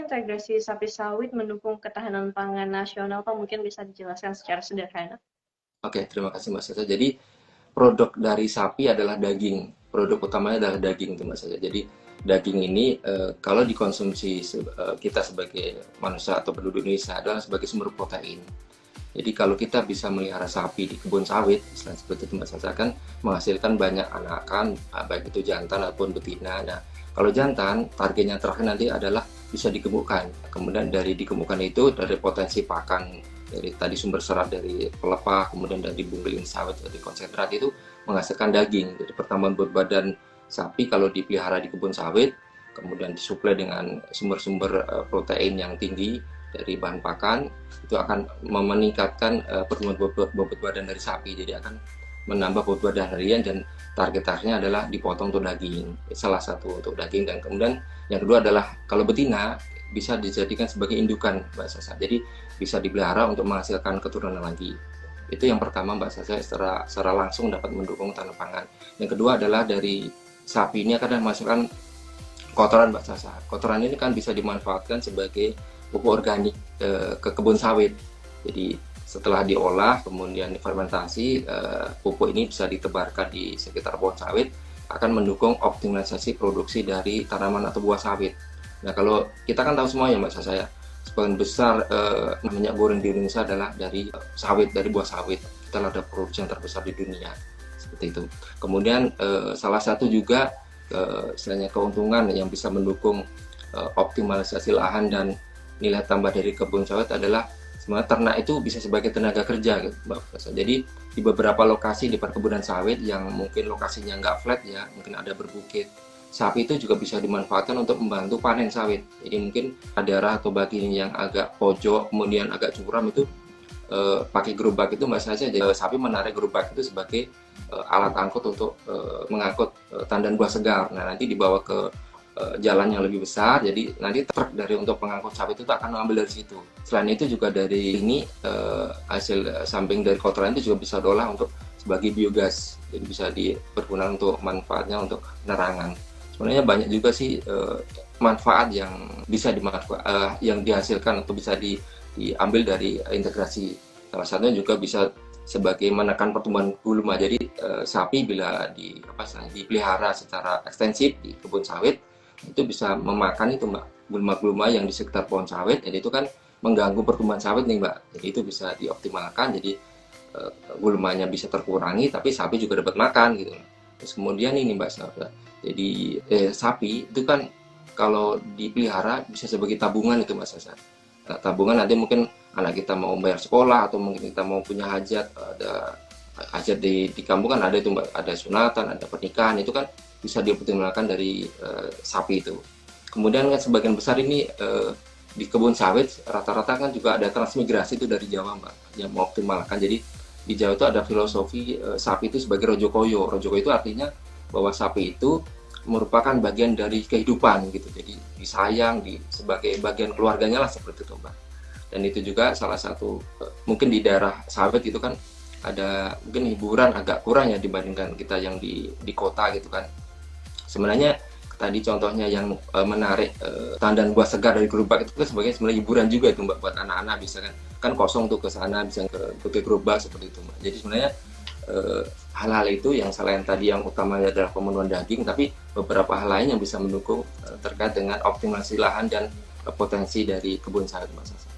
integrasi sapi sawit mendukung ketahanan pangan nasional, Pak? Mungkin bisa dijelaskan secara sederhana. Oke, terima kasih Mas Saza. Jadi produk dari sapi adalah daging. Produk utamanya adalah daging itu Mas Saza. Jadi daging ini kalau dikonsumsi kita sebagai manusia atau penduduk Indonesia adalah sebagai sumber protein. Jadi kalau kita bisa melihara sapi di kebun sawit, istilah seperti itu Mas Saza, akan menghasilkan banyak anakan, baik itu jantan ataupun betina. Nah, kalau jantan, targetnya terakhir nanti adalah bisa digemukkan. Kemudian dari digemukkan itu, dari potensi pakan, dari tadi sumber serat dari pelepah, kemudian dari bunggelin sawit, dari konsentrat itu menghasilkan daging. Jadi pertambahan berat badan sapi kalau dipelihara di kebun sawit, kemudian disuplai dengan sumber-sumber protein yang tinggi dari bahan pakan, itu akan meningkatkan pertumbuhan bobot badan dari sapi. Jadi akan menambah bobot badan harian dan targetnya adalah dipotong untuk daging. Salah satu untuk daging. Dan kemudian yang kedua adalah kalau betina bisa dijadikan sebagai indukan Mbak Sasa. Jadi bisa dipelihara untuk menghasilkan keturunan lagi. Itu yang pertama Mbak Sasa, secara langsung dapat mendukung tanam pangan. Yang kedua adalah dari sapi ini akan menghasilkan kotoran Mbak Sasa. Kotoran ini kan bisa dimanfaatkan sebagai pupuk organik ke kebun sawit. Jadi setelah diolah kemudian difermentasi, pupuk ini bisa ditebarkan di sekitar pohon sawit, akan mendukung optimalisasi produksi dari tanaman atau buah sawit. Nah kalau kita kan tahu semua ya Mbak Sasa, sebagian besar minyak goreng di Indonesia adalah dari sawit, dari buah sawit. Kita ada produksi yang terbesar di dunia seperti itu. Kemudian salah satu juga istilahnya keuntungan yang bisa mendukung optimalisasi lahan dan nilai tambah dari kebun sawit adalah sebenarnya ternak itu bisa sebagai tenaga kerja gitu, Mbak Fasa. Jadi di beberapa lokasi di perkebunan sawit yang mungkin lokasinya nggak flat ya, mungkin ada berbukit, sapi itu juga bisa dimanfaatkan untuk membantu panen sawit. Jadi mungkin daerah atau bagian yang agak pojok kemudian agak curam itu pakai gerobak itu Mbak saja, jadi sapi menarik gerobak itu sebagai alat angkut untuk mengangkut tandan buah segar. Nah nanti dibawa ke jalan yang lebih besar, jadi nanti truk dari untuk pengangkut sawit itu akan mengambil dari situ. Selain itu juga dari ini hasil samping dari kotoran itu juga bisa diolah untuk sebagai biogas, jadi bisa dipergunakan untuk manfaatnya untuk penerangan. Sebenarnya banyak juga sih manfaat yang bisa yang dihasilkan atau bisa diambil dari integrasi. Salah satunya juga bisa sebagai menekan pertumbuhan gulma. Jadi sapi bila dipelihara secara ekstensif di kebun sawit itu bisa memakan itu Mbak gulma-gulma yang di sekitar pohon sawit, jadi itu kan mengganggu pertumbuhan sawit nih Mbak. Jadi itu bisa dioptimalkan, jadi gulmanya bisa terkurangi tapi sapi juga dapat makan gitu. Terus kemudian ini Mbak Safra, jadi sapi itu kan kalau dipelihara bisa sebagai tabungan itu Mbak Sasa. Nah, tabungan nanti mungkin anak kita mau bayar sekolah atau mungkin kita mau punya hajat, ada hajat di kampung kan ada itu Mbak, ada sunatan, ada pernikahan, itu kan bisa dioptimalkan dari sapi itu. Kemudian kan sebagian besar ini di kebun sawit rata-rata kan juga ada transmigrasi itu dari Jawa Mbak yang mengoptimalkan. Jadi di Jawa itu ada filosofi sapi itu sebagai rojokoyo. Rojokoyo itu artinya bahwa sapi itu merupakan bagian dari kehidupan gitu. Jadi disayang sebagai bagian keluarganya lah seperti itu Mbak. Dan itu juga salah satu mungkin di daerah sawit itu kan ada mungkin hiburan agak kurang ya dibandingkan kita yang di kota gitu kan. Sebenarnya tadi contohnya yang menarik tandan buah segar dari gerobak itu kan sebenarnya hiburan juga itu Mbak, buat anak-anak bisa kan kosong tuh ke sana bisa ke gerobak seperti itu Mbak. Jadi sebenarnya hal-hal itu yang selain tadi yang utamanya adalah pemenuhan daging, tapi beberapa hal lain yang bisa mendukung terkait dengan optimalisasi lahan dan potensi dari kebun sawit Mbak Sasa.